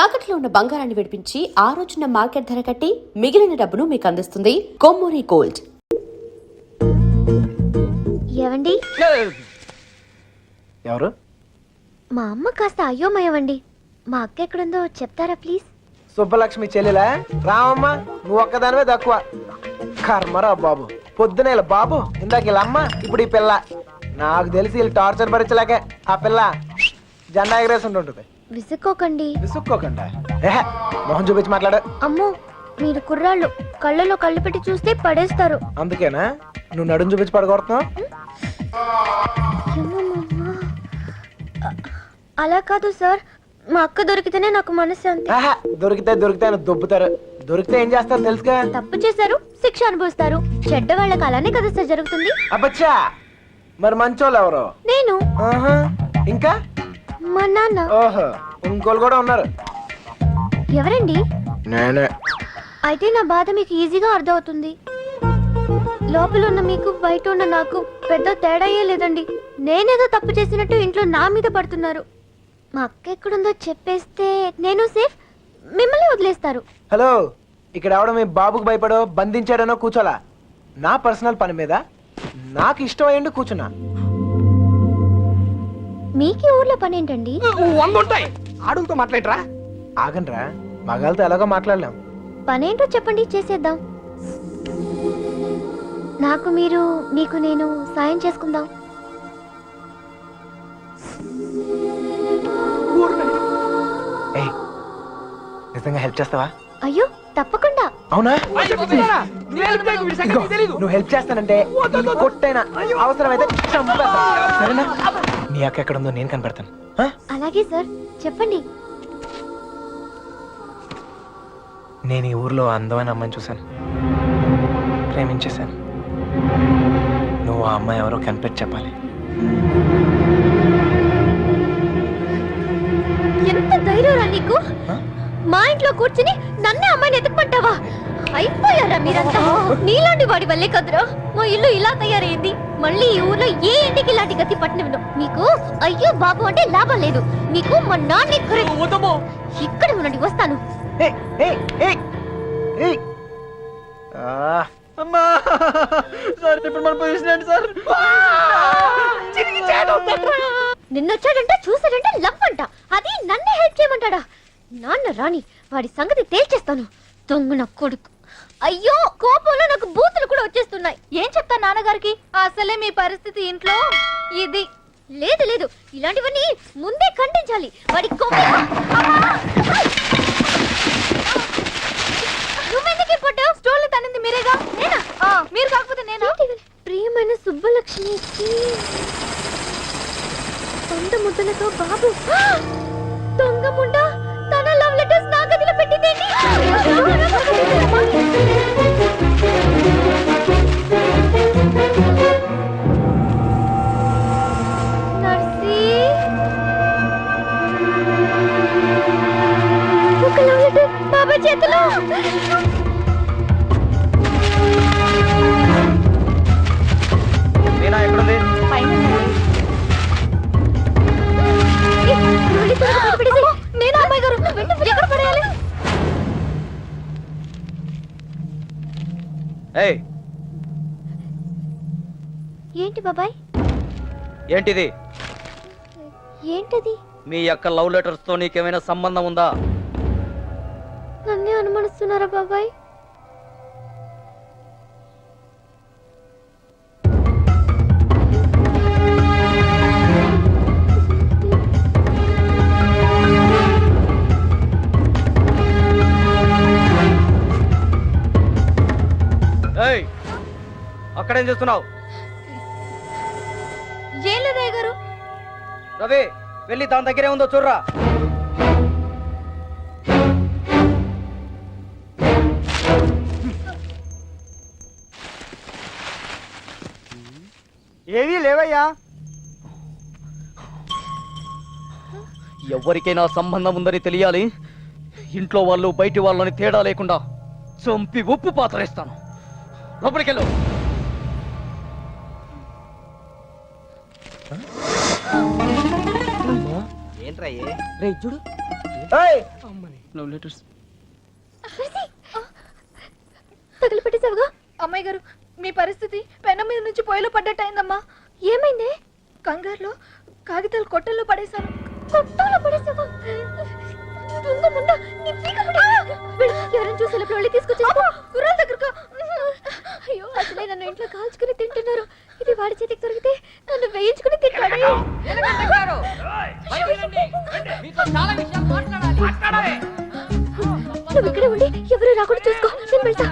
తాకట్లో ఉన్న బంగారాన్ని విడిపించి ఆ రోజున మార్కెట్ ధర కట్టి మిగిలిన డబ్బును మీకు అందిస్తుంది కొమ్మూరి గోల్డ్. ఏవండి? ఎవరు? మా అమ్మ కాస్త అయోమయవండి. మా అక్క ఎక్కడుందో చెప్తారా ప్లీజ్? సుబ్బలక్ష్మి చెల్లెలా? రామమ్మ, నువ్వు ఒక్కదానివే తక్కువ. కర్మరా బాబు, పొద్దునే బాబు, ఇందాక ఇలా అమ్మ, ఇప్పుడు ఈ పిల్ల. నాకు తెలిసి వీళ్ళు టార్చర్ భరించలేకే ఆ పిల్ల జెండా ఎగరేసి ఉంటుంటది. విసుక్కోకండి. విసుక్కోకండి. మొహం చూపించి మాట్లాడు. అమ్మో, మీరు కుర్రాళ్ళు, కళ్ళలో కళ్ళు పెట్టి చూస్తే పడేస్తారు. అందుకేనా నువ్వు నడుము చూపించి పడగొడుతున్నావు? అలా కాదు సార్, మా అక్క దొరికితేనే నాకు మనశ్శాంతి. దొరికితే అని దొబ్బుతారు. దొరికితే ఏం చేస్తారు తెలుసుగా? తప్పు చేశారు, శిక్ష అనుభవిస్తారు. చెడ్డ వాళ్ళకి అలానే కదా సార్ జరుగుతుంది. అబ్బచ్చా, మరి మంచోళ్ళు ఎవరు? నేను. ఇంకా మా నాన్న. ఓహో, ఇంకోళ్ళు కూడా ఉన్నారు. ఎవరండి? నేనే. అయితే నా బాధ మీకు ఈజీగా అర్థమవుతుంది. లోపల ఉన్న మీకు, బయట ఉన్న నాకు పెద్ద తేడాయే లేదండి. నేనేదో తప్పు చేసినట్టు ఇంట్లో నా మీద పడుతున్నారు. మా అక్క ఎక్కడుందో చెప్పేస్తే నేను సేఫ్, మిమ్మల్ని వదిలేస్తారు. హలో, ఇక్కడ ఎవడో మీ బాబుకు భయపడో బంధించాడనో కూర్చోలా. నా పర్సనల్ పని మీద నాకు ఇష్టం అయ్యండి కూర్చున్నా. మీకు ఊర్లో పని ఏంటండి? ఆడులతో మాట్లాడరా? ఆగండ్రా, మగాళ్ళతో ఎలాగో మాట్లాడలేం. పనేంటో చెప్పండి, చేసేద్దాం. నాకు మీరు, మీకు నేను సాయం చేసుకుందాం. నిజంగా హెల్ప్ చేస్తావా? అయ్యో తప్పకుండా. అవునా? నువ్వు హెల్ప్ చేస్తానంటే కొట్టైనా, అవసరమైతే చంపేస్తా. సరేనా? నీ అక్క ఎక్కడ ఉందో నేను కనపడతాను. అలాగే సార్, చెప్పండి. నేను ఈ ఊర్లో అందమైన అమ్మాయిని చూశాను, ప్రేమించేశాను. నువ్వు ఆ అమ్మాయి ఎవరో కనిపెట్టి చెప్పాలి. ఎంత ధైర్యరా నీకు? మా ఇంట్లో కూర్చుని నన్నే అమ్మాయిని ఎత్తుకుంటావా? అయిపోయారా మీరంతా? నీలాంటి వాడి వల్లే కదరా మా ఇల్లు ఇలా తయారైంది. మళ్ళీ ఈ ఊర్లో ఏ ఇంటికి ఇలాంటి గతి పట్టిన మీకు అయ్యో బాబు అంటే లాభం లేదు. మీకు మా నాన్న ఇక్కడ ఉండండి, వస్తాను. నిన్నొచ్చాడంట, చూసాడంట, లవ్ అంట. అది నన్నే హెల్ప్ చేయమంటాడా? నాన్న రాని, వాడి సంగతి తేల్చేస్తాను. దొంగన కొడుకు. అయ్యో, కోపంలో నాకు బూతులు కూడా వచ్చేస్తున్నాయి. ఏం చెప్తా నాన్నగారికి? అసలే మీ పరిస్థితి ఇంట్లో ఇది. లేదు లేదు, ఇలాంటివన్నీ ముందే ఖండించాలి. వాడి నువ్వెందుకు పడ్డావు? స్టోర్లు తనింది మీరేగా. నేనా? మీరు కాకపోతే నేనా? ప్రియమైన సుబ్బలక్ష్మికి సొంత ముద్దలతో బాబు. దొంగ ముండ తన లవ్ లెటర్స్ నా గదిలో పెట్టిందేంటి? నర్సీ, ఒక లవ్ లెటర్ బాబా చేతిలో. నేనా ఎక్కడుంది? నేను అమ్మాయి గారు ఎక్కడ పడేయాలి? ఏంటి బాబాయ్? ఏంటిది? ఏంటది? మీ యొక్క లవ్ లెటర్స్ తో నీకేమైనా సంబంధం ఉందా? నన్నే అనుమానిస్తున్నారా బాబాయ్? అక్కడేం చేస్తున్నావు? ఏం లేదు గారు. రవి, వెళ్ళి దాని దగ్గరే ఉందో చూడరా. ఏవీ లేవయ్యా. ఎవరికైనా సంబంధం ఉందని తెలియాలి. ఇంట్లో వాళ్ళు బయటి వాళ్ళని తేడా లేకుండా చంపి ఉప్పు పాతరేస్తాను. లోపలికెళ్ళు. ఏంట్రా? రే చూడు. ఏయ్, అమ్మని లవ్ లెటర్స్. తగిలి పెట్టేసావుగా. అమ్మాయి గారు, మీ పరిస్థితి పెనం మీద నుంచి పొయ్యిలో పడ్డట్టయిందమ్మా. ఏమైంది? కంగారులో కాగితాలు కొట్టల్లో పడేశాను. కొట్టాలో పడేసావా? ముందు ముందు నీ పీక ముడి. వెళ్ళు, ఎవరైనా చూసి లోపల వెళ్ళి తీసుకొచ్చేసుకో. గుర్రాల దగ్గరకు. అయ్యో, అసలే నన్ను ఇంట్లో కాల్చుకుని తింటున్నారు. ఇది వాడి చేతికి దొరికితే నన్ను వేయించుకుని తింటాడు. నువ్వు ఇక్కడే ఉండి ఎవరు రాకుండా చూసుకో. నేను వెళ్తా.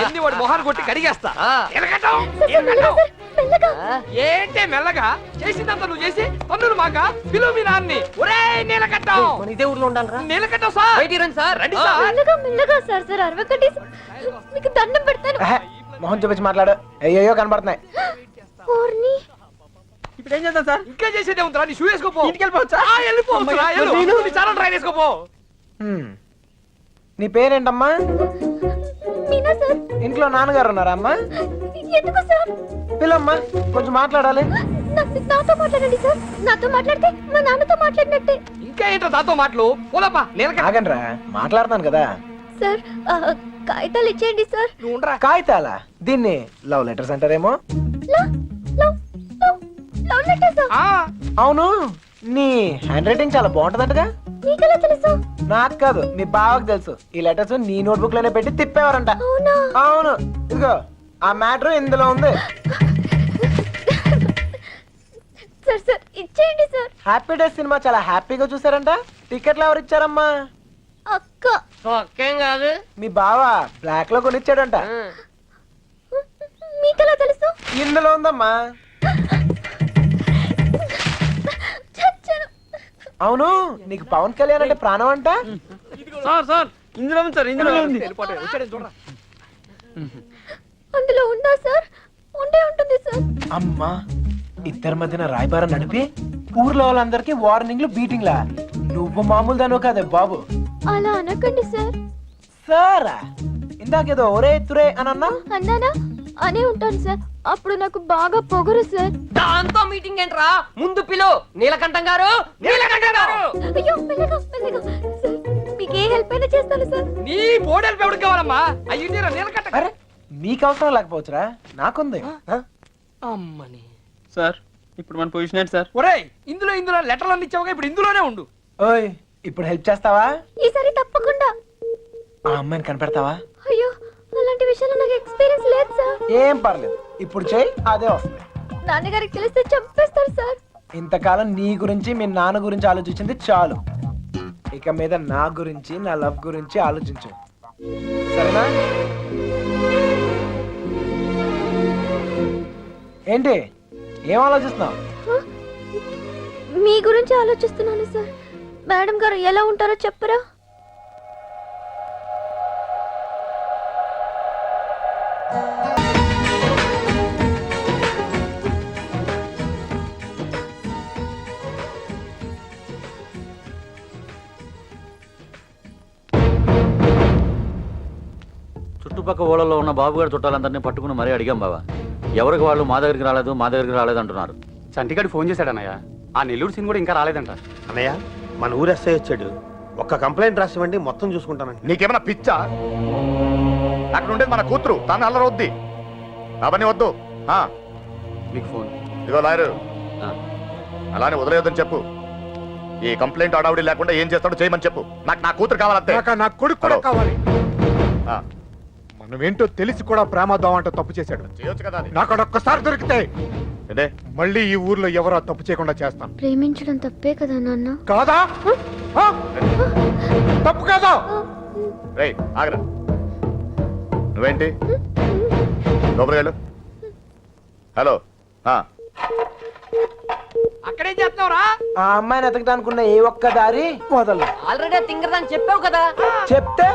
ఎన్ని వాడి మొహాన్ని కొట్టి కడిగేస్తా. సార్, మెల్లగా సార్, మెల్లగా. ఏంటే మెల్లగా చేసిందంతా నువ్వు చేసి పన్నులు మాక పిలువు మీ నాన్ని. ఒరే నీలకట్టం, ఇదే ఊర్లో ఉండాలరా. నీలకట్టం సార్, రండి సార్. మెల్లగా మెల్లగా సార్. సార్ అరవకండి. మీకు దండం పెడతాను. మొహం చూపించి మాట్లాడు. అయ్యో కనబడుతున్నాయి. ఓర్ని. ఇప్పుడు ఏం చేద్దాం సార్? ఇంకా చేసేదే ఉందిరా. నీ షూ వేసుకోపో. ఇంటికి వెళ్ళిపోవచ్చా? వెళ్ళిపోవచ్చురా. నీ చాలా ట్రై చేసుకోపో. నీ పేరేంటమ్మా? మీనా సార్. ఇంట్లో నాన్నగారు ఉన్నారా అమ్మా? ఎందుకు సార్? పిల్లమ్మా, కొంచెం మాట్లాడాలి. నాతో మాట్లాడండి సార్. నాతో మాట్లాడితే మా నాన్నతో మాట్లాడినట్టే. ఇంకా ఏంటో దాంతో మాటలు? పోలప్పా నీలకట్ట. ఆగండ్రా, మాట్లాడుతాను కదా. సార్, కాగితాలు ఇచ్చేయండి సార్. నువ్వు ఉండరా. కాగితాలా? దీన్ని లవ్ లెటర్స్ అంటారేమో. Love letters. ఆ, అవును, నీ హ్యాండ్ రైటింగ్ చాలా బాగుంటదంటగా. నీకెలా తెలుసు? నాకు కాదు, మీ బావకు తెలుసు. ఈ లెటర్స్ నీ నోట్బుక్ లోనే పెట్టి తిప్పేవారంట. అవునా? అవును, ఇదిగో ఆ మ్యాటర్ ఇందులో ఉంది. సార్ సార్, ఇచ్చేయండి సార్. హ్యాపీ డేస్ సినిమా చాలా హ్యాపీగా చూసారంట. టికెట్లు ఎవరు ఇచ్చారమ్మా? అక్క. ఒక్కేం కాదు. మీ బావ బ్లాక్ లో కొనిచ్చాడంట. మీకెలా తెలుసు? ఇందులో ఉందమ్మా. చచ్చాను. అవును, నీకు పవన్ కళ్యాణ్ అంటే ప్రాణం అంట. సార్ సార్, ఇందులో ఉంది సార్, ఇందులో ఉంది. చూడరా. అందులో ఉందా సార్? ఉండే ఉంటుంది సార్. అమ్మా, ఇద్దరి మధ్యన రాయబారం నడిపి ఊర్లో వాళ్ళందరికీ వార్నింగ్లు బీటింగ్లా. నువ్వు మామూలు దానో కాదే బాబు. అలా అనకండి సార్. సారా, ఇందాకేదో ఒరే తురే అని అన్నా. అన్నానా? అనే ఉంటాను సార్. అప్పుడు నాకు బాగా పొగరు సార్. దాంతో మీటింగ్ ఏంట్రా? ముందు పిలు. నీలకంఠం గారు, నీలకంఠం గారు. అయ్యో, మెల్లగా మెల్లగా. సార్, మీకు ఏ హెల్ప్ అయినా చేస్తాను సార్. నీ బోడెల్ పెవడికి కావాలమ్మా? అయ్యిందిరా నీలకంఠం. అరే, మీకు అవసరం లేకపోవచ్చురా, నాకుంది. అమ్మని. సార్, ఇప్పుడు మన పొజిషన్ ఏంటి సార్? ఒరేయ్, ఇందులో లెటర్లు అన్ని ఇచ్చావుగా, ఇప్పుడు ఇందులోనే ఉండు. ఓయ్, ఇప్పుడు హెల్ప్ చేస్తావా? ఈసారి తప్పకుండా. ఆ అమ్మాయిని కనిపెడతావా? అయ్యో, అలాంటి విషయాలు నాకు ఎక్స్పీరియన్స్ లేదు సార్. ఏం పర్లేదు, ఇప్పుడు చెయ్యి, అదే వస్తుంది. నాన్నగారికి తెలిస్తే చంపేస్తారు సార్. ఇంతకాలం నీ గురించి మీ నాన్న గురించి ఆలోచించింది చాలు. ఇక మీద నా గురించి, నా లవ్ గురించి ఆలోచించు, సరేనా? ఏంటి, ఏం ఆలోచిస్తున్నావు? మీ గురించి ఆలోచిస్తున్నాను సార్. మేడం గారు ఎలా ఉంటారో చెప్పరా? చుట్టుపక్క ఊళ్ళలో ఉన్న బాబుగారి చుట్టాలందరినీ పట్టుకుని మరీ అడిగాం బావా. ఎవరికి వాళ్ళు మా దగ్గరికి రాలేదు అంటున్నారు. చంటిగాడు ఫోన్ చేశాడన్నయ్య. ఆ నెల్లూరు సీన్ కూడా ఇంకా రాలేదంట. అన్నయ్య, మన ఊరు ఎస్ఐ వచ్చాడు. ఒక్క కంప్లైంట్ రాసివ్వండి, మొత్తం చూసుకుంటానండి. నీకేమైనా పిచ్చా? అక్కడ ఉండేది మన కూతురు, తను అల్లరొద్ది. అవన్నీ వద్దు. మీకు ఫోన్. ఇదిగో లాయరు, ఆ. అలానే వదిలేయొద్దని చెప్పు. ఈ కంప్లైంట్ అడావిడి లేకుండా ఏం చేస్తాడో చేయమని చెప్పు. నాకు నా కూతురు కావాలంతే. నా కొడుకు కూడా కావాలి. ఆ, మనమేంటో తెలిసి కూడా ప్రమాదం అంటూ తప్పు చేశాడు. చేయొచ్చు కదా అది. నాకు ఒక్కసారి దొరికితే ఏంటే? మళ్ళీ ఈ ఊర్లో ఎవరో తప్పు చేయకుండా చేస్తాను. ప్రేమించడం తప్పే కదా నాన్న? కాదా? ఆ? తప్పు కాదా? రేయ్, ఆగరా. నువ్వేంటి లోపలికి వెళ్ళు. హలో. అక్కడేం చేస్తున్నావురా? ఆ అమ్మాయిని ఎతకడానుకున్న ఏ ఒక్క దారి వదలు. ఆల్రెడీ తింగరదని చెప్పావు కదా. చెప్తే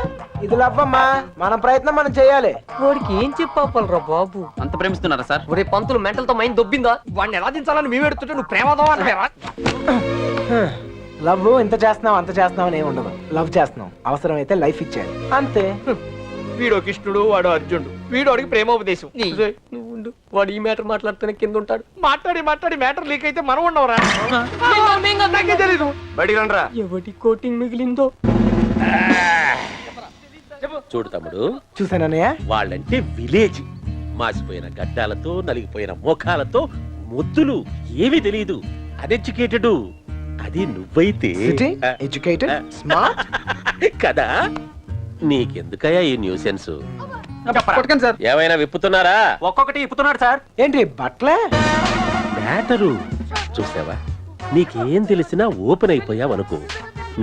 ఇది లవ్వమ్మా, మన ప్రయత్నం మనం చేయాలి. వాడికి ఏం చెప్పాలరా బాబు? అంత ప్రేమిస్తున్నారా సార్? ఒరే పంతులు, మెంటల్తో మైండ్ దొబ్బిందా? వాడిని ఎలా దించాలని మేము ఎడుతుంటే నువ్వు ప్రేమదో అంటారా? లవ్ ఇంత చేస్తున్నావు అంత చేస్తున్నావు అని ఏమి ఉండదు. లవ్ చేస్తున్నావు, అవసరమైతే లైఫ్ ఇచ్చేయాలి అంతే. వీడో కృష్ణుడు వాడు అర్జునుడు వీడోడికి ప్రేమోపదేశం నువ్వు ఉండు. వాడు ఈ మ్యాటర్ మాట్లాడుతూనే కింద ఉంటాడు. మాట్లాడి మ్యాటర్ లీక్ అయితే మనం ఉండవురా. నాకే తెలీదు. బయటికి రండిరా. ఎవడి కోటింగ్ మిగిలిందో. చూడు తమ్ముడు, చూసానన్నయ్య. వాళ్ళంటే విలేజ్. మాసిపోయిన గడ్డాలతో నలిగిపోయిన మోకాలతో ముద్దులు ఏమీ తెలియదు. అన్ఎడ్యుకేటెడ్. అది నువ్వైతే ఎడ్యుకేటెడ్ స్మార్ట్ కదా. నీకెందుకయ్యా ఈ న్యూసెన్స్? కొట్టకండి సార్. ఏమైనా విప్పుతున్నారా? ఒక్కొక్కటి ఇప్పుతున్నాడు సార్. ఏంటి బట్లే మ్యాటరు చూసావా? నీకేం తెలిసినా ఓపెన్ అయిపోయావనుకో,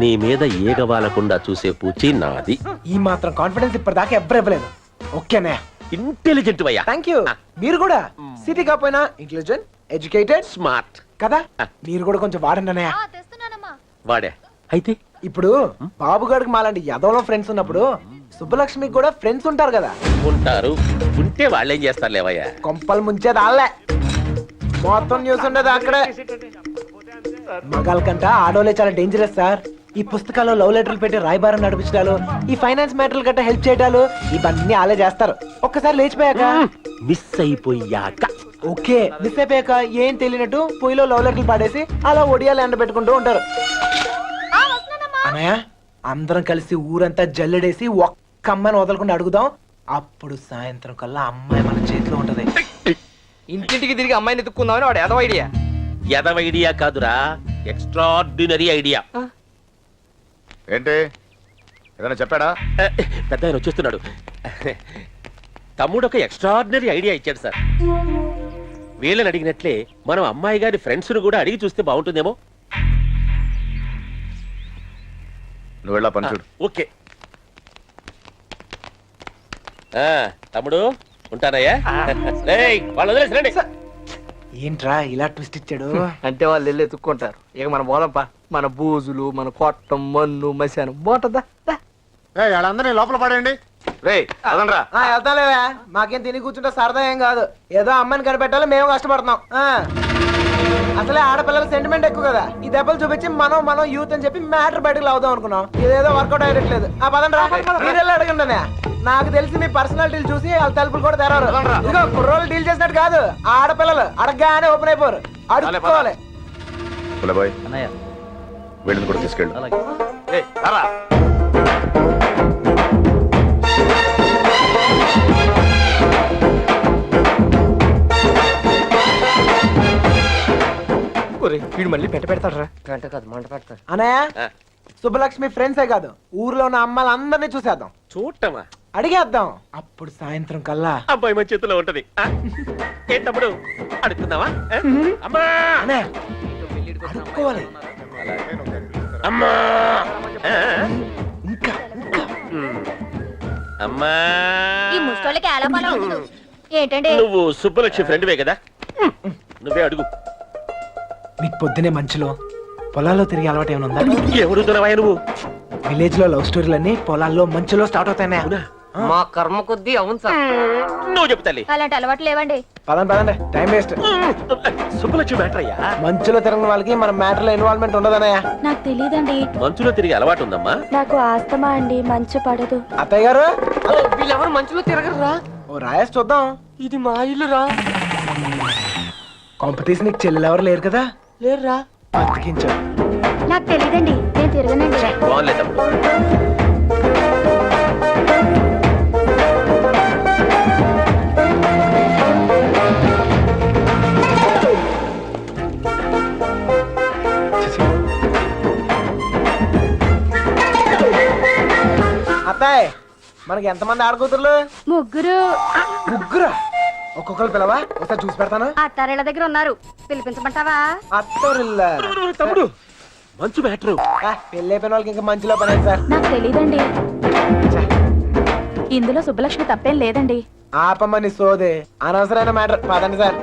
నీ మీద ఏగవాలకుండా చూసే పూచి నాది. ఈ మాత్రం కాన్ఫిడెన్స్ ఇప్పటిదాకా ఎవ్వరు ఇవ్వలేదు. ఓకేనే, ఇంటెలిజెంట్ అయ్యా. Thank you. మీరు కూడా సిటీ కాకపోయినా ఇంటెలిజెంట్ ఎడ్యుకేటెడ్ స్మార్ట్ కదా. మీరు కూడా కొంచెం వాడండి అన్నయ్య. తెస్తున్నానమ్మా. వాడే అయితే. ఇప్పుడు బాబు గారికి మాలాంటి యదవలో ఫ్రెండ్స్ ఉన్నప్పుడు సుబ్బలక్ష్మికి కూడా ఫ్రెండ్స్ ఉంటారు కదా. ఉంటారు. ఉంటే వాళ్ళేం చేస్తారు లేవయ్యా? కొంపలు ముంచేది ఆళ్ళే. మొత్తం న్యూస్ ఉండేది అక్కడే. మగాళ్ళ కంట ఆడోలే చాలా డేంజరస్ సార్. ఈ పుస్తకాల్లో లవ్ లెటర్లు పెట్టి రాయబారం నడిపించడాలు, ఈ ఫైనాన్స్ మ్యాటర్లు గట్ట హెల్ప్ చేయడాలు, ఇవన్నీ ఆలే చేస్తారు. ఒక్కసారి లేచిపోయాక మిస్ అయిపోయాక. ఓకే, మిస్ అయిపోయాక ఏం తెలియనట్టు పొయ్యిలో లవ్ లెటర్లు పాడేసి అలా ఒడియాలు ఎండ పెట్టుకుంటూ ఉంటారు. అన్నయ్య, అందరం కలిసి ఊరంతా జల్లెడేసి ఒక్క అమ్మాయిని వదలకుండా అడుగుదాం. అప్పుడు సాయంత్రం కల్లా అమ్మాయి మన చేతిలో ఉంటది. ఇంటింటికి తిరిగి అమ్మాయిని ఎత్తుక్కుందామని వాడు ఏదో ఐడియా. ఎదవ ఐడియా కాదురా, ఎక్స్ట్రాడినరీ ఐడియా. ఏంటి ఏదైనా చెప్పాడా? పెద్ద ఆయన వచ్చేస్తున్నాడు. తమ్ముడు ఒక ఎక్స్ట్రాడినరీ ఐడియా ఇచ్చాడు సార్. వీళ్ళని అడిగినట్లే మనం అమ్మాయి గారి ఫ్రెండ్స్ ను కూడా అడిగి చూస్తే బాగుంటుందేమో. నువ్వు వెళ్ళా పని చూడు. ఓకే తమ్ముడు, ఉంటానయ్యా. వాళ్ళు వదిలేసి రండి. ఏంట్రా ఇలా ట్విస్ట్ ఇచ్చాడు? అంటే వాళ్ళు వెళ్ళి ఎత్తుక్కుంటారు. ఇక మన బోలంపా, మన బూజులు, మన కొట్టం, మన్ను, మశానం బాగుంటుందా? వాళ్ళందరినీ లోపల పడండి. వెళ్తాలేవా, మాకేం తిని కూర్చుంటే సరదా ఏం కాదు. ఏదో అమ్మాయిని కనిపెట్టాలి, మేము కష్టపడుతున్నాం. అసలే ఆడపిల్లల సెంటిమెంట్ ఎక్కువ కదా. ఈ దెబ్బలు చూపించి మనం యూత్ అని చెప్పి మ్యాటర్ బయటకు లావుదాం అనుకున్నాం. ఇదేదో వర్కౌట్ అయ్యట్లేదు. పదండి రా, మీరెళ్ళి అడగండి. నాకు తెలిసి మీ పర్సనాలిటీలు చూసి వాళ్ళ తలుపులు కూడా తెరవరు. ఇదిగో కుర్రోళ్ళు డీల్ చేసినట్టు కాదు, ఆడపిల్లలు అడగగానే ఓపెన్ అయిపోరు. అడుక్కోవాలి. వీళ్ళని కూడా తీసుకెళ్ళు. వీడు మళ్ళీ పెడతాడు. గంట కాదు మంట పెడతాడు. అన్నయ్య, సుబ్బలక్ష్మి ఫ్రెండ్సే కాదు, ఊర్లో ఉన్న అమ్మాయిలు అందరినీ చూసేద్దాం. చూడటమా? అడిగేద్దాం. అప్పుడు సాయంత్రం కల్లా అబ్బాయి మన చేతిలో ఉంటది. ఏం తమ్ముడు, అడుగుతున్నావా? అమ్మా అడుక్కోవాలి. అమ్మా ఇంకా అమ్మా. ఈ ముష్టోళ్ళకి ఎలా పని ఉండదు. ఏంటండి? నువ్వు సుబ్బలక్ష్మి ఫ్రెండ్వే కదా, నువ్వే అడుగు. మీకు పొద్దునే మంచులో పొలాల్లో తిరిగి అలవాటు ఏమైనా ఉందా? ఎవడుతున్నావా నువ్వు? విలేజ్ లో లవ్ స్టోరీలన్నీ పొలాల్లో మంచులో స్టార్ట్ అవుతాయి. మా కర్మ కొద్దీ అవును సార్. నువ్వు చెప్తాలి. అలాంటి అలవాటు లేవండి. పదండి, టైం వేస్ట్. సుబ్బలక్ష్మి మ్యాటర్ అయ్యా. మంచులో తిరిగిన వాళ్ళకి మన మ్యాటర్ లో ఇన్వాల్వ్మెంట్ ఉండదన్నయ్య. నాకు తెలియదండి. మంచులో తిరిగి అలవాటు ఉందమ్మా. నాకు ఆస్తమా అండి, మంచు పడదు. అత్తయ్య గారు, వీళ్ళెవరు మంచులో తిరగరురా. ఓ రాయేసి చూద్దాం. ఇది మా ఇల్లు రా. కాంపిటీషన్ నీకు చెల్లెలు ఎవరు లేరు కదా? లేరురా. బతికించు. నాకు తెలియదండి, నేను తిరగనండి. బాగుంది తమ్ముడు. అత్తాయ్, మనకి ఎంతమంది ఆడకూతుర్లు? ముగ్గురు. ముగ్గురా? ఒక్కొక్కరు పిలవా, ఒకసారి చూసి పెడతాను. అత్తారేళ్ళ దగ్గర ఉన్నారు, పిలిపించమంటావా? అత్తోరిల్లా. తమ్ముడు, మంచు మ్యాటర్. పెళ్ళి అయిపోయిన వాళ్ళకి ఇంకా మంచిలో పని అయింది సార్. నాకు తెలీదండి. ఇందులో సుబ్బలక్ష్మి తప్పేం లేదండి. ఆపమని సోదే, అనవసరమైన మ్యాటర్. పదండి సార్.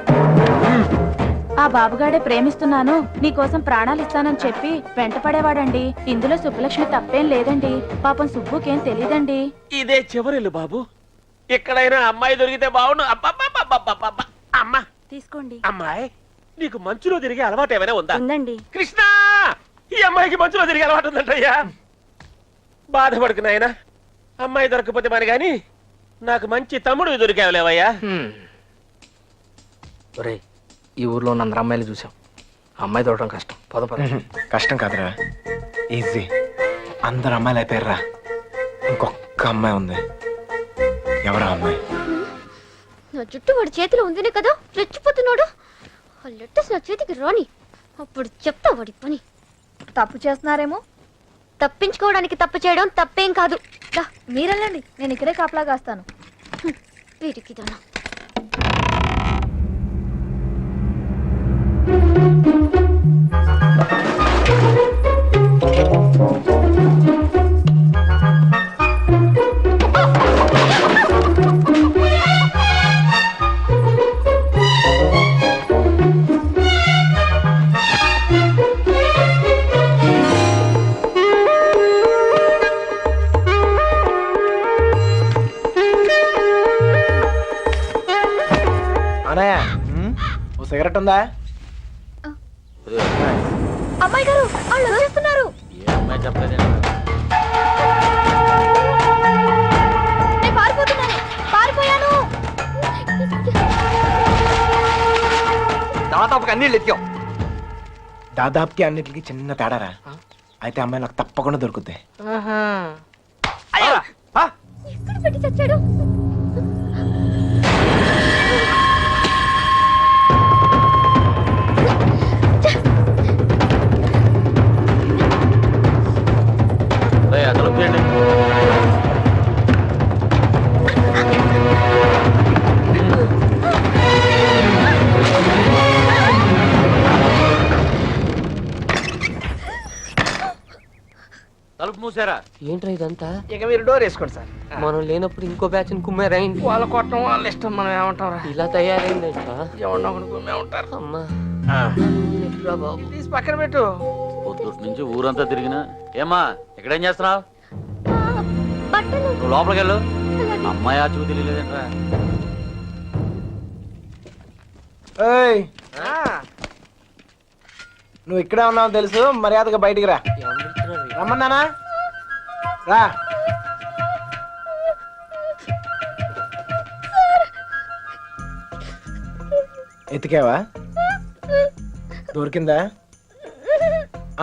ఆ బాబుగాడే ప్రేమిస్తున్నాను, నీకోసం ప్రాణాలు ఇస్తానని చెప్పి వెంట పడేవాడండి. ఇందులో సుబ్బలక్ష్మి తప్పేం లేదండి. పాపం సుబ్బుకేం తెలీదండి. ఇదే చివరిల్లు బాబు, ఎక్కడైనా అమ్మాయి దొరికితే బాగుండు. అమ్మా తీసుకోండి. అమ్మాయి, నీకు మంచులో తిరిగే అలవాటు ఏమైనా ఉందా? ఉందండి. కృష్ణ, ఈ అమ్మాయికి మంచులో తిరిగే అలవాటు ఉందంటయ్యా. బాధపడుకు నాయనా, అమ్మాయి దొరకపోతే మరి గాని నాకు మంచి తమ్ముడు దొరికావులేవయ్యా. ఒరేయ్, ఈ ఊర్లో ఉన్న అందరు అమ్మాయిలు చూసాం. అమ్మాయి దొరకడం కష్టం. పద పద. కష్టం కాదురా, ఈజీ. అందరు అమ్మాయిలు అయిపోయారా, ఇంకొక అమ్మాయి ఉంది. ఎవరా అమ్మాయి? నా జుట్టు వాడి చేతిలో ఉందినే కదా రెచ్చిపోతున్నాడు. ఆ లెటర్స్ నా చేతికి రాని, అప్పుడు చెప్తా వాడి పని. తప్పు చేస్తున్నారేమో. తప్పించుకోవడానికి తప్పు చేయడం తప్పేం కాదు. దా, మీరెళ్ళండి, నేను ఇక్కడే కాపలా కాస్తాను. వీడికి దానా. అనయ్య, ఓ సిగరెట్ ఉందా? అమ్మాయి గారు వాళ్ళు వచ్చేస్తున్నారు. ఏ అమ్మాయి చెప్పలేదు. నేను పారిపోతున్నాను. పారిపోయాను. దాదాపుగా అన్ని ఎత్తాం. దాదాపుకి అన్నిటికి చిన్న తేడారా. అయితే అమ్మాయి నాకు తప్పకుండా దొరుకుద్ది. ఎక్కడ పెట్టి చచ్చాడు? అసలు చేయండి. తలుపు మూసారా? ఏంట్రా ఇదంతా? ఇక మీరు డోర్ వేసుకోండి సార్. మనం లేనప్పుడు ఇంకో బ్యాచ్ కుమ్మేరైంది. వాళ్ళ కొట్టడం వాళ్ళ ఇష్టం, మనం ఏమంటాం? ఇలా తయారైంది. ఎవరినో ఒకటి కుమ్మే ఉంటారు. అమ్మా బాబు, తీసి పక్కన పెట్టు. పొద్దుటి నుంచి ఊరంతా తిరిగినా. ఏమ్మా ఇక్కడేం చేస్తున్నావు? బట్టలు. నువ్వు లోపలికి వెళ్ళు. అమ్మాయి ఆ చూపు తెలియలేదంట్రా. ఏయ్, నువ్వు ఇక్కడే ఉన్నావు తెలుసు, మర్యాదగా బయటికి రా. రమ్మన్నానా? రా. ఎతికావా? దొరికిందా?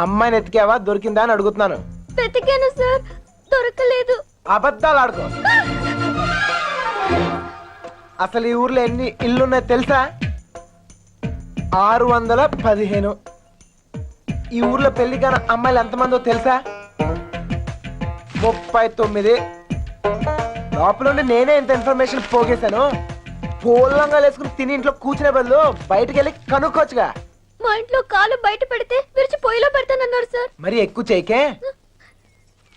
అమ్మాయిని ఎతికావా? దొరికిందా అని అడుగుతున్నాను. వెతికాను సార్, దొరకలేదు. అబద్ధాలు ఆడుకో. అసలు ఈ ఊర్లో ఎన్ని ఇల్లున్నాయో తెలుసా? 615. ఈ ఊర్లో పెళ్లి కాని అమ్మాయిలు ఎంతమందో తెలుసా? 39. లోపల ఉండి నేనే ఇంత ఇన్ఫర్మేషన్ పోగేశాను. పూలంగా వేసుకుని తిని ఇంట్లో కూర్చునే బదులు బయటకు వెళ్ళి కనుక్కోవచ్చుగా. మా ఇంట్లో కాలు బయట పెడితే విరిచి పొయ్యిలో పెడతానన్నారు సార్. మరి ఎక్కువ చేయకే.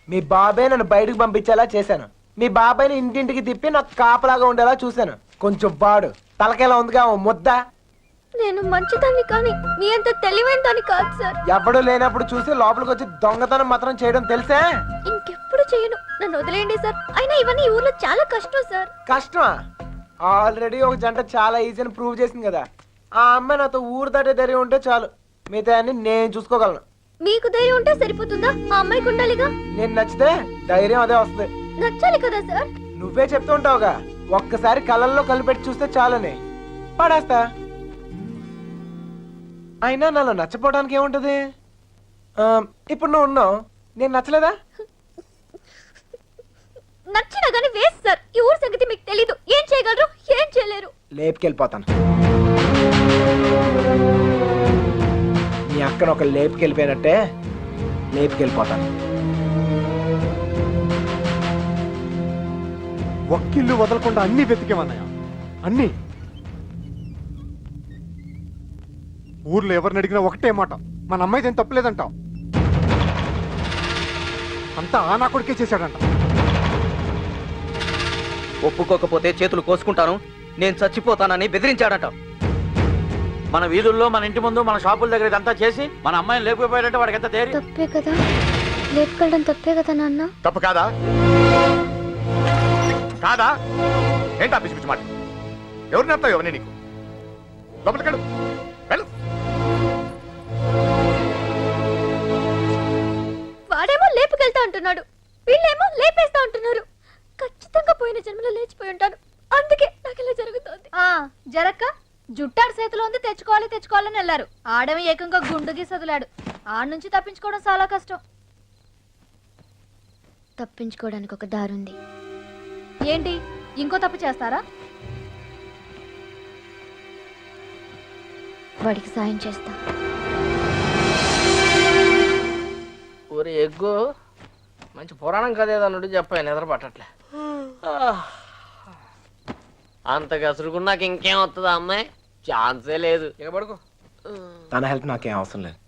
మీ బాబాయ్ నన్ను బయటకు పంపించేలా చేశాను. మీ బాబాయ్ని ఇంటింటికి తిప్పి నాకు కాపలాగా ఉండేలా చూశాను. కొంచెం బాడు తలకేలా ఉందిగా ఓ ముద్ద. నేను మంచిదాన్ని కానీ మీ అంత తెలివైన దాన్ని కాదు సార్. ఎవడు లేనప్పుడు చూసి లోపలికి వచ్చి దొంగతనం మాత్రం చేయడం తెలుసా? ఇంకెప్పుడు చేయను. నన్ను వదిలేయండి సార్. అయినా ఇవన్నీ ఈ ఊర్లో చాలా కష్టం సార్. కష్టమా? ఆల్రెడీ ఒక జంట చాలా ఈజీ అని ప్రూవ్ చేసింది కదా. ఆ అమ్మాయి నాతో ఊరు దాటే ధైర్యం ఉంటే చాలు, మిగతా అన్ని నేను చూసుకోగలను. మీకు ధైర్యం ఉంటే సరిపోతుందా? ఆ అమ్మాయికి ఉండాలిగా. నేను నచ్చితే ధైర్యం అదే వస్తుంది. నచ్చాలి కదా సార్. నువ్వే చెప్తూ ఉంటావుగా, ఒక్కసారి కళ్ళల్లో కలిపెట్టి చూస్తే చాలని. పడేస్తా. అయినా నాలో నచ్చపోవడానికి ఏముంటది? ఇప్పుడు నువ్వు ఉన్నావు, నేను నచ్చలేదా? నచ్చినా గానీ వేస్ట్ సార్. ఈ ఊరు సంగతి మీకు తెలీదు. ఏం చేయగలరు, ఏం చేయలేరు. లేపుకెళ్ళిపోతాను. నీ అక్కను ఒక లేపుకెళ్ళిపోయినట్టే లేపుకెళ్ళిపోతాను. ఒక్కిల్లు వదలకుండా అన్ని వెతికేమన్నాయా? అన్ని. ఊర్లో ఎవరిని అడిగినా ఒకటే మాట, మన అమ్మాయిది ఏం తప్పలేదంటావు. అంతా ఆ నా కొడుకే చేశాడంట. ఒప్పుకోకపోతే చేతులు కోసుకుంటాను, నేను చచ్చిపోతానని బెదిరించాడట. మన వీధుల్లో, మన ఇంటి ముందు, మన షాపుల దగ్గర ఇదంతా చేసి మన అమ్మాయిని లేకపోయాడంటే వాడికి ఎంత ధైర్యం? తప్పే కదా, లేపుకెళ్ళడం తప్పే కదా నాన్న. తప్పు కాదా? కాదా? ఏంటా పిచ్చి పిచ్చి మాట? ఎవరిని చెప్తావు? ఎవరిని నీకు? లోపలికెళ్ళు, వెళ్ళు. వాడేమో లేపుకెళ్తా అంటున్నాడు, వీళ్ళేమో లేపేస్తా అంటున్నారు. ఖచ్చితంగా పోయిన జన్మలో లేచిపోయి ఉంటాను. అందుకే నాకు ఇలా జరుగుతోంది. జరక్క జుట్టాడు చేతిలో ఉంది, తెచ్చుకోవాలని వెళ్ళారు. ఆడమి ఏకంగా గుండుకి సదిలాడు. ఆడ నుంచి తప్పించుకోవడం చాలా కష్టం. తప్పించుకోవడానికి ఒక దారుంది. ఏంటి, ఇంకో తప్పు చేస్తారా? వాడికి సాయం చేస్తా. ఒరే ఎగ్గు, మంచి పురాణం కథ ఏదన్నాడు చెప్పా, నిద్ర పట్టట్లే. అంత గసురుకుని నాకు ఇంకేం వస్తుందా అమ్మాయి? ఛాన్సే లేదు. ఇక పడుకో. తన హెల్ప్ నాకేం అవసరం లేదు,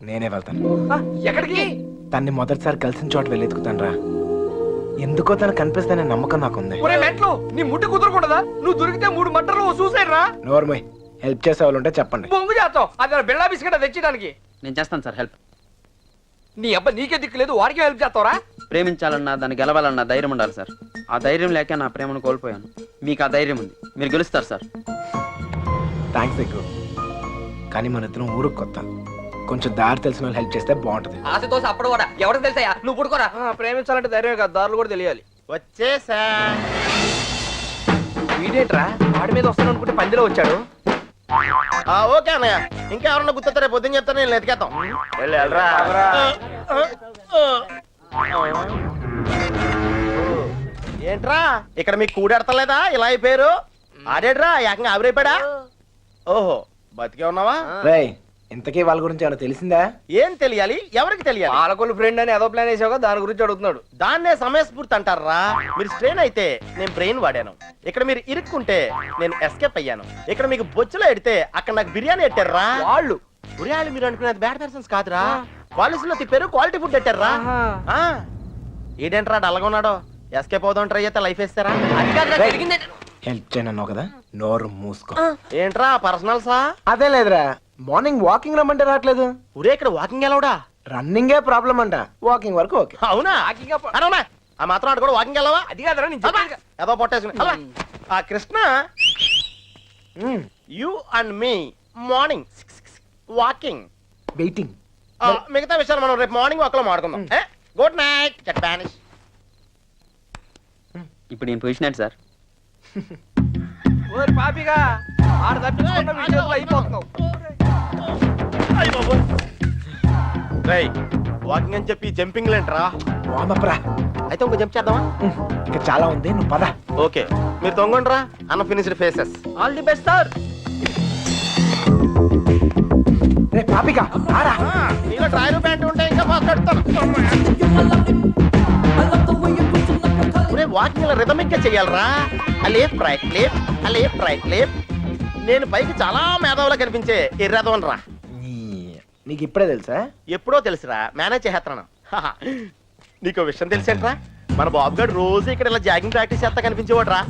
నేనే వెళ్తాను. ఎక్కడికి? తన్ని మొదటిసారి కలిసిన చోట వెళ్ళి ఎత్తుకుతాను రా. ఎందుకో తను కనిపిస్తానే నమ్మకం నాకుంది. ఒరే మెంట్లో, నీ ముట్టి కుదరకూడదా? నువ్వు దొరికితే 3 మటర్లు సూసైడ్ రా. నోర్మయ్, హెల్ప్ చేసే వాళ్ళు ఉంటే చెప్పండి. బొంగు చేస్తావు అది బిళ్ళా బిస్కెట్ తెచ్చడానికి. నేను చేస్తాను సార్ హెల్ప్. నీ అబ్బా నీకే దిక్కు లేదు, వాడికి హెల్ప్ చేస్తావరా? ప్రేమించాలన్నా దాన్ని గెలవాలన్నా ధైర్యం ఉండాలి సార్. ఆ ధైర్యం లేక నా ప్రేమను కోల్పోయాను. మీకు ఆ ధైర్యం ఉంది, మీరు గెలుస్తారు సార్. థ్యాంక్స్ ఎక్కువ, కానీ మన ఇద్దరం ఊరుకు కొత్త. కొంచెం దారి తెలిసిన వాళ్ళు హెల్ప్ చేస్తే బాగుంటది. ఆశతో అప్పుడు కూడా ఎవరికి తెలుసా? నువ్వు పుడుకోరా. ప్రేమించాలంటే ధైర్యం కాదు, దారులు కూడా తెలియాలి. వచ్చేసా. వీడేంట్రా వాడి మీద వస్తాను అనుకుంటే పందిలో వచ్చాడు. ఓకే అన్నయ్య, ఇంకా ఎవరన్నా గుర్తొస్తే రేపు పొద్దున్న చెప్తాను, నేను ఎతికేద్దాం. ఏంట్రా ఇక్కడ మీకు కూడెడతలేదా? ఇలా అయిపోయారు. ఆడేడ్రా ఏకంగా ఆవిరైపోయాడా? ఓహో, బతికే ఉన్నావా? రేయ్, ఇంతకీ వాళ్ళ గురించి ఏమైనా తెలిసిందా? ఏం తెలియాలి? ఎవరికి తెలియాలి? పాలకొల్లు ఫ్రెండ్ అని ఏదో ప్లాన్ వేసావు, దాని గురించి అడుగుతున్నాడు. దాన్నే సమయస్ఫూర్తి అంటారా? మీరు స్ట్రెయిన్ అయితే నేను బ్రెయిన్ వాడాను. ఇక్కడ మీరు ఇరుక్కుంటే నేను ఎస్కేప్ అయ్యాను. ఇక్కడ మీకు బొచ్చులో ఎడితే అక్కడ నాకు బిర్యానీ ఎట్టారా వాళ్ళు. బిర్యానీ మీరు అనుకునేది బ్యాడ్ పర్సన్స్ కాదురా, క్వాలిటీలో తిప్పారు, క్వాలిటీ ఫుడ్ ఎట్టారా. ఏంటంటారా డల్గా ఉన్నాడో? ఎస్కేప్ అవుదాం ట్రై చేస్తే లైఫ్ వేస్తారా? హెల్ప్ చేయనన్నావు కదా, నోరు మూసుకో. ఏంట్రా పర్సనల్సా? అదే లేదురా, మార్నింగ్ వాకింగ్ రమ్మంటే రావట్లేదు. ఊరే ఇక్కడ వాకింగ్ ఎలవడా? రన్నింగే ప్రాబ్లం అంట, వాకింగ్ వరకు ఓకే. అవునా? అవునా? ఆ మాత్రం ఆడు కూడా వాకింగ్ వెళ్ళవా? అది కాదురా నేను చెప్పాను. ఏదో పొట్టేసుకుని ఆ Krishna, you and me morning walking waiting. మిగతా విషయాలు మనం రేపు మార్నింగ్ వాక్ లో మాట్లాడుకుందాం. గుడ్ నైట్ జపానిష్. ఇప్పుడు నేను పొజిషన్ ఏంటి సార్? ఓరి పాపిగా ఆడ తప్పించుకున్న విషయంలో అయిపోతున్నావు. వాకింగ్ అని చెప్పి జంపింగ్ లేంట్రా. వామప్రా, అయితే ఇంకో జంప్ చేద్దామా? ఇంకా చాలా ఉంది, నువ్వు పద. ఓకే, మీరు తొంగండ్రా. అన్న finished faces. All the best sir. రే పాపిగా రారా. నీలో ట్రాయల్ ప్యాంట్ ఉంటే ఇంకా ఫాస్ట్ పెడతాను. వాకింగ్ రిథమిక్ గా చెయ్యాలరా. Left right left, left right left. నేను పైకి చాలా మేధావులా కనిపించే ఎర్రదవన్ రా. నీకు ఇప్పుడే తెలుసా? ఎప్పుడో తెలుసురా, మేనేజ్ చేస్తున్నాను. నీకు విషయం తెలిసేంట్రా, మన బాబు గారు రోజు ఇక్కడ ఇలా జాగింగ్ ప్రాక్టీస్ చేస్తా కనిపించేవాడు రా.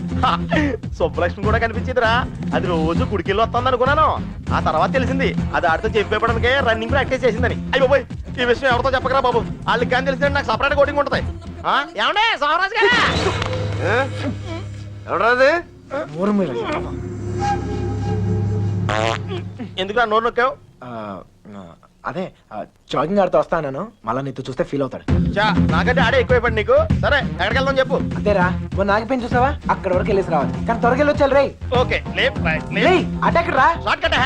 సుబ్బలక్ష్మి కూడా కనిపించేదిరా. అది రోజు గుడికెళ్ళి వస్తుంది అనుకున్నాను. ఆ తర్వాత తెలిసింది అది ఆడితో చెప్పేపడానికే రన్నింగ్ ప్రాక్టీస్ చేసిందని. అయ్యో పోయి, ఈ విషయం ఎవరితో చెప్పకరా బాబు, వాళ్ళకి కానీ తెలిసిందంటే నాకు సపరేట్ కోటింగ్ ఉంటుంది. ఏమండే సోమరాజు గారా? ఎవరాది? ఎందుకురా నోరు నొక్కావు? అదే జాగింగ్ ఆడితే వస్తాను, మళ్ళా నీతో చూస్తే ఫీల్ అవుతాడు. నాకంటే ఆడే ఎక్కువైపోయింది నీకు. సరే ఎక్కడికి వెళ్దాం చెప్పు. అదేరా, మొన్న నాగిపోయింది చూసావా, అక్కడ వరకు వెళ్ళేసి రావాలి. కానీ త్వరగా వెళ్ళొచ్చాలి. Right okay, left right attack రా. Short cut.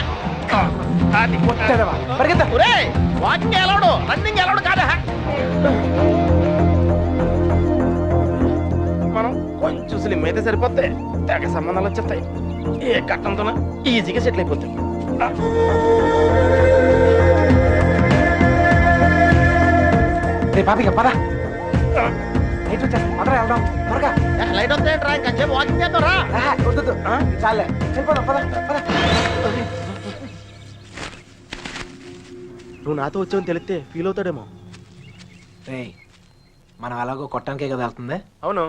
పరిగెత్తా. వాకింగ్ ఎలవడు, రన్నింగ్ ఎలవడు కాదా. మనం కొంచెం స్లిమ్ అయితే సరిపోతే తెగ సంబంధాలు వచ్చేస్తాయి. ఏ కట్టంతో ఈజీగా సెటిల్ అయిపోతాయి. పాపిగా పద. లైట్ వచ్చేస్తా, పదరా వెళ్దాం త్వరగా. లైట్ వస్తాయంట్రా, ఇంకొంచెం వాకింగ్ చేద్దాం రా. వద్దు చాలే, వెళ్ళిపోదాం పద పద. నువ్వు నాతో వచ్చావని తెలిస్తే ఫీల్ అవుతాడేమో. రే, మనం అలాగో కొట్టానికే కదా వెళ్తుంది. అవును,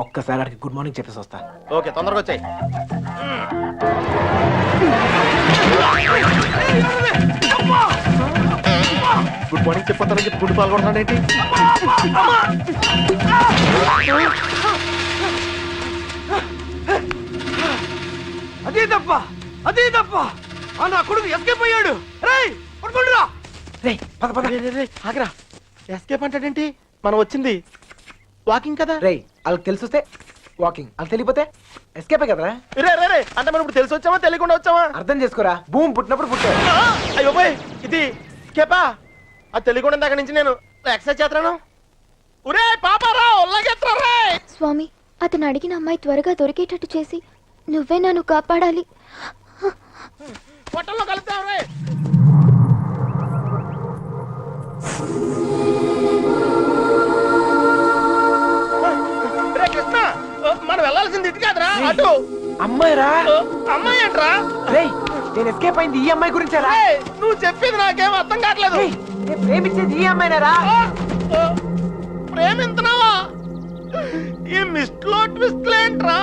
ఒక్కసారి అడిగి గుడ్ మార్నింగ్ చెప్పేసి వస్తా. ఓకే, తొందరగా వచ్చాయి. గుడ్ మార్నింగ్ చెప్పొద్దానని చెప్పి గుడ్డు పాల్గొంటున్నాడు ఏంటి? అదే తప్ప నా కొడుకు ఎస్కేప్ అయ్యాడు. రేయ్ పడుకోండిరా. రే పద పద. ఆగరా, ఎస్కేప్ అంటాడేంటి? మనం వచ్చింది వాకింగ్ కదా రేయ్ వాళ్ళకి తెలిసి వస్తే వాకింగ్, వాళ్ళకి తెలియపోతే ఎస్కేపే కదరా. రే రే రే అంటే మనం ఇప్పుడు తెలిసి వచ్చామా తెలియకుండా వచ్చామా? అర్థం చేసుకోరా, భూమి పుట్టినప్పుడు పుట్టాడు. అయ్యో పోయ్, ఇది కేపా అది తెలియకుండా ఇందాక నుంచి నేను ఎక్సర్సైజ్ చేస్తున్నాను. ఒరే పాపారా ఒళ్ళగెత్తరా రే. స్వామి, అతను అడిగిన అమ్మాయి త్వరగా దొరికేటట్టు చేసి నువ్వే నన్ను కాపాడాలి. పొట్టల్లో కలుద్దాం రే. రే కృష్ణ, మనం వెళ్ళాల్సింది ఇటు కాదురా, అటు. అమ్మాయిరా. అమ్మాయి ఏంట్రా? రేయ్ నేను ఎస్కేప్ అయింది ఈ అమ్మాయి గురించేరా. ఏయ్, నువ్వు చెప్పేది నాకేం అర్థం కావట్లేదు. రేయ్, నేను ప్రేమించేది ఈ అమ్మాయినేరా. ప్రేమించున్నావా? ఈ మిస్ట్లో ట్విస్ట్ ఏంట్రా?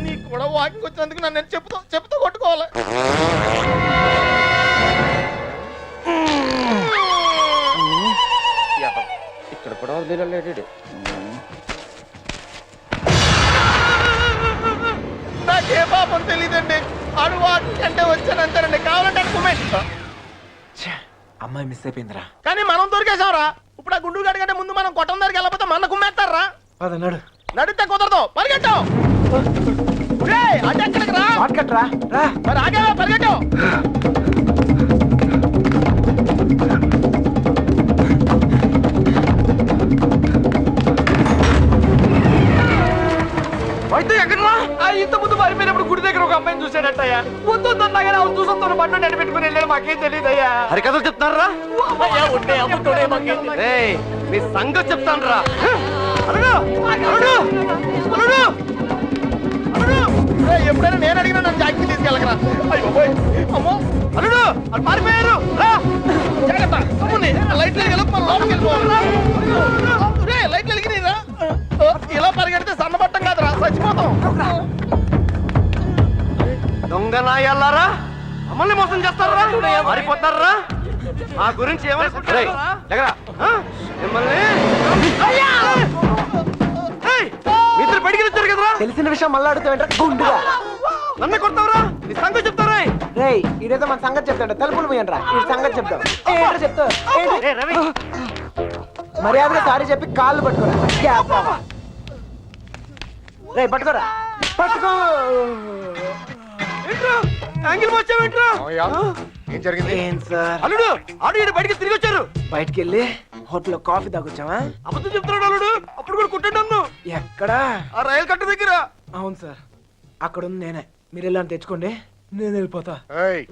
నీకు కూడా వాకింగ్ వచ్చినందుకు నన్ను చెప్తూ కొట్టుకోవాలి. ఇక్కడ కూడా వదిలేడు. నాకే పాపం తెలియదండి. ఆడు వాకింగ్ అంటే వచ్చానంటారండి. కావాలంటే అనుకోమేంటి, అమ్మాయి మిస్ అయిపోయిందిరా. కానీ మనం దొరికేసాంరా. ఇప్పుడు ఆ గుండు గడి కంటే ముందు మనం కొట్టం దగ్గరికి వెళ్ళకపోతే మన కుమ్మేస్తారా? అదన్నాడు. నడితే కుదరదు, పరిగెట్టు. అంటే ఎక్కడికి రా, షార్ట్కట్ రా. రా మరి ఆగేవా, పరిగెట్టు. అయితే ఎక్కడరా? ఇంత ముందు పారిపోయినప్పుడు గుడి దగ్గర ఒక అమ్మాయిని చూసాడట్టయ్యా. వద్దు అన్నాగానే అవును చూసొస్తాను బండి నడి పెట్టుకుని వెళ్ళాడు. మాకేం తెలియదయ్యా. హరికథలు చెప్తున్నారా? మీ సంగతి చెప్తాను రా. ఎప్పుడైనా నేను అడిగినా నన్ను జాగ్రత్త తీసుకెళ్ళకరా. అయ్యో పోయ్. అమ్మో అల్లుడు అది పారిపోయారు. రా జాగ్రత్త. అమ్ముని లైట్లు మన లోపలికి వెళ్ళిపోవాలి. లైట్లు వెలిగినాయిరా. ఇలా పరిగెడితే సన్నబట్టం కాదురా, చచ్చిపోతాం. దొంగ నాయల్లారా, మమ్మల్ని మోసం చేస్తారా? మారిపోతారా? మా గురించి ఏమనుకుంటారా? మిమ్మల్ని మిత్రులు బయటికి వచ్చారు కదరా. తెలిసిన విషయం మళ్ళీ అడుగుతావేంట్రా గుండుగా. నన్ను కొడతావరా? నీ సంగతి చెప్తారా? రేయ్ ఇదేదో మన సంగతి చెప్తాడు. తలుపులు పోయండి ఈ సంగతి చెప్తాం. ఏంట్రా చెప్తావు? మర్యాదగా సారీ చెప్పి కాళ్ళు పట్టుకోరా. రేయ్ పట్టుకోరా, పట్టుకో. యాంగిల్ వచ్చావేంట్రా? ఏం జరిగింది? ఏం సార్? అల్లుడు ఆడు బయటికి తిరిగి వచ్చారు. బయటికి వెళ్ళి హోటల్లో కాఫీ తాగొచ్చావా? అబద్ధం చెప్తున్నాడు అల్లుడు. అప్పుడు కూడా కుట్టాడు నన్ను. ఎక్కడా? ఆ రైలు కట్ట దగ్గర. అవును సార్, అక్కడ ఉంది నేనే. మీరు వెళ్ళని తెచ్చుకోండి, నేను వెళ్ళిపోతా. ఏయ్,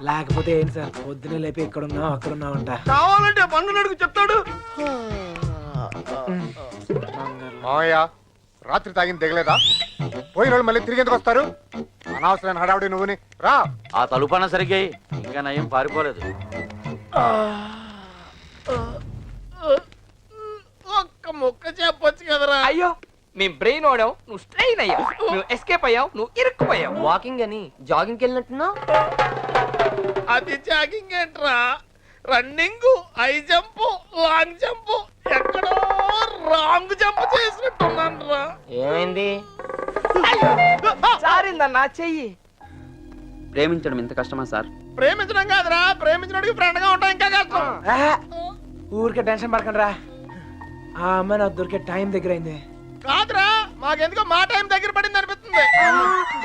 లేకపోతే ఏంటి సార్, పొద్దునే లేపి ఇక్కడున్నావు అక్కడున్నావు అంట. కావాలంటే పండు అడుగు చెప్తాడు. మావయ్య రాత్రి తాగింది దిగలేదా? పోయిన వాళ్ళు మళ్ళీ తిరిగి ఎందుకు వస్తారు? అనవసరమైన హడావుడి నువ్వుని. రా. ఆ తలుపన సరిగ్గా ఇంకా నయం పారిపోలేదు. ఒక్క ముక్క చెప్పొచ్చు కదరా. అయ్యో మీ బ్రెయిన్ ఓడావు, నువ్వు స్ట్రెయిన్ అయ్యావు, నువ్వు ఎస్కేప్ అయ్యావు, నువ్వు ఇరుక్కుపోయావు. వాకింగ్ అని జాగింగ్కి వెళ్ళినట్టున్నావు. అది జాగింగ్ ఏంట్రా, running, high jump, long jump, ఎక్కడో రాంగ్ జంప్ చేసినట్టున్నాను రా. ఏమైంది? సారిందన్నా చెయ్యి. ప్రేమించడం ఎంత కష్టమా సార్? ప్రేమించడం కాదురా, ప్రేమించడానికి ఫ్రెండ్ గా ఉంటాం ఇంకా కష్టం. ఊరికే టెన్షన్ పడకండి రా. ఆ అమ్మాయి నాకు దొరికే టైం దగ్గర అయింది. కాదురా, మాకెందుకో మా టైం దగ్గర పడింది అనిపిస్తుంది.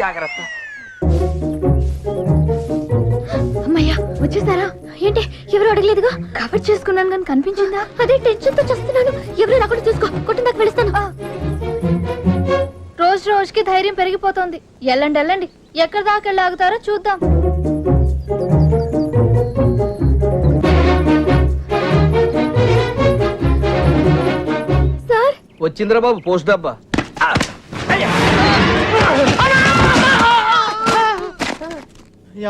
జాగ్రత్త. అమ్మయ్యా వచ్చేసారా? ఏంటి ఎవరు అడగలేదుగా? కవర్ చేసుకున్నాను కానీ కనిపించిందా? అదే టెన్షన్ తో చేస్తున్నాను. ఎవరు అక్కడ చూసుకో, కొట్టిందాక వెళుస్తాను. రోజు రోజుకి ధైర్యం పెరిగిపోతుంది. వెళ్ళండి వెళ్ళండి, ఎక్కడి దాకా వెళ్ళి ఆగుతారో చూద్దాం. సార్ వచ్చిందిరా బాబు పోస్ట్ డబ్బా.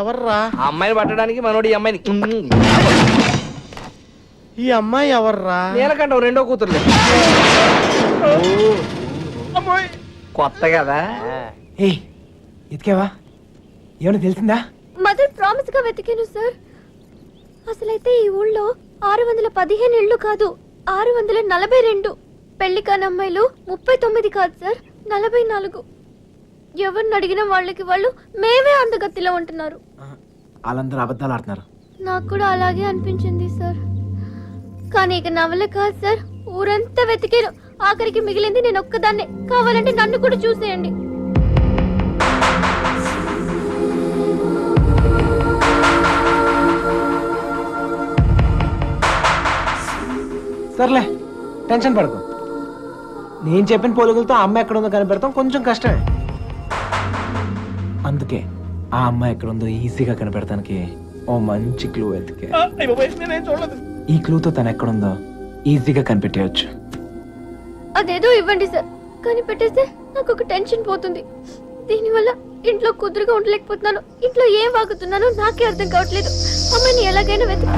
ఎవర్రా ఆ అమ్మాయిని పట్టడానికి మనోడు ఈ అమ్మాయిని ఈ అమ్మాయి ఎవర్రా నీలకంఠం రెండో కూతురులే కొత్త కదా ఏ ఎతికేవా ఏమైనా తెలిసిందా మదర్ ప్రామిస్ గా వెతికాను సార్. అసలైతే ఈ ఊళ్ళో 615 ఇళ్ళు కాదు 642. పెళ్లి కాని అమ్మాయిలు 39 కాదు సార్, 44. ఎవరిని అడిగిన వాళ్ళకి వాళ్ళు మేమే అందగత్తిలో ఉంటున్నారు. వాళ్ళందరూ అబద్ధాలు ఆడుతున్నారు. నాకు కూడా అలాగే అనిపించింది సార్. కానీ ఇక నవల కాదు సార్, ఊరంతా వెతికాను. ఆఖరికి మిగిలింది నేను ఒక్కదాన్నే. కావాలంటే నన్ను కూడా చూసేయండి. సర్లే టెన్షన్ పడకు. నేను చెప్పిన పోలికలతో ఆ అమ్మాయి ఎక్కడ ఉందో కనిపెడతాం కొంచెం కష్టమే. అందుకే ఆ అమ్మాయి ఎక్కడ ఉందో ఈజీగా కనిపెడతానికి ఓ మంచి క్లూ వెతికే. నేనేం చూడలేదు. ఈ క్లూతో తను ఎక్కడుందో ఈజీగా కనిపెట్టేయచ్చు. అదేదో ఇవ్వండి సార్, కానీ పెట్టేస్తే నాకు ఒక టెన్షన్ పోతుంది. దీనివల్ల ఇంట్లో కుదురుగా ఉండలేకపోతున్నాను. ఇంట్లో ఏం వాగుతున్నానో నాకే అర్థం కావట్లేదు. అమ్మాయిని ఎలాగైనా వెతుకు.